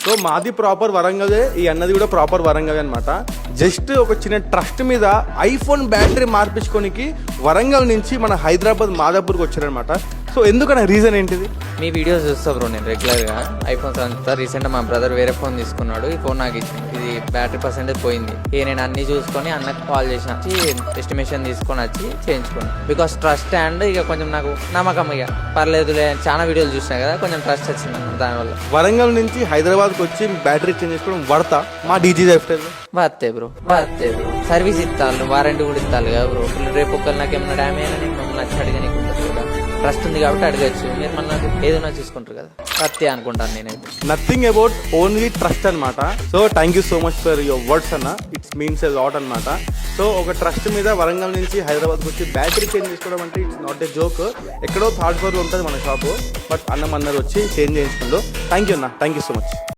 So మాది proper వరంగలే, ఈ అన్నది కూడా ప్రాపర్ వరంగలే అనమాట. జస్ట్ ఒక చిన్న ట్రస్ట్ మీద ఐఫోన్ బ్యాటరీ మార్పించుకోనికి వరంగల్ నుంచి మన హైదరాబాద్ మాదాపూర్కి వచ్చారనమాట. సో ఎందుకన్నా రీజన్ ఏంటిది? మీ వీడియోస్ చూస్తా బ్రో నేను రెగ్యులర్గా. ఐఫోన్స్ అంతా రీసెంట్గా మా బ్రదర్ వేరే ఫోన్ తీసుకున్నాడు, ఈ ఫోన్ నాకు ఇచ్చింది. ఇది బ్యాటరీ పర్సెంటేజ్ పోయింది. ఇక నేను అన్ని చూసుకొని అన్నకు కాల్ చేసిన, ఎస్టిమేషన్ తీసుకొని వచ్చి చేయించుకున్నాను. బికాస్ ట్రస్ట్ అండ్ ఇక కొంచెం నాకు నమ్మకం, ఇక పర్లేదులే, చాలా వీడియోలు చూసినా కదా, కొంచెం ట్రస్ట్ వచ్చింది దానివల్ల. వరంగల్ నుంచి హైదరాబాద్కి వచ్చి బ్యాటరీ చేంజ్ చేసుకోవడం వర్తా మా డీజీ లైఫ్స్టైల్? వస్తే బ్రో సర్వీస్ ఇస్తాను, వారంటీ కూడా ఇస్తాను కదా బ్రో. రేపు ఒకళ్ళు నాకు ఏమైనా డ్యామేజ్ అయినా నేను మమ్మల్ని వచ్చి అడిగా నీకు ఉంటుంది కదా, ట్రస్ట్ ఉంది కాబట్టి అడగచ్చు. మీరు మన నాకు ఏదైనా చూసుకుంటారు కదా, వస్తే అనుకుంటాను నేనైతే. నథింగ్ అబౌట్ ఓన్లీ ట్రస్ట్ అనమాట. So thank you so much for your words అన్న, ఇట్స్ మీన్స్ ఎ లాట్ అనమాట. సో ఒక ట్రస్ట్ మీద వరంగల్ నుంచి హైదరాబాద్కి వచ్చి బ్యాటరీ చేంజ్ చేసుకోవడం అంటే ఇట్స్ నాట్ ఏ జోక్. ఎక్కడో థర్డ్ ఫ్లోర్లో ఉంటుంది మన షాపు, బట్ అన్నమన్నారు వచ్చి చేంజ్ చేయించుకుందో. థ్యాంక్ యూ అన్న, థ్యాంక్ యూ సో మచ్.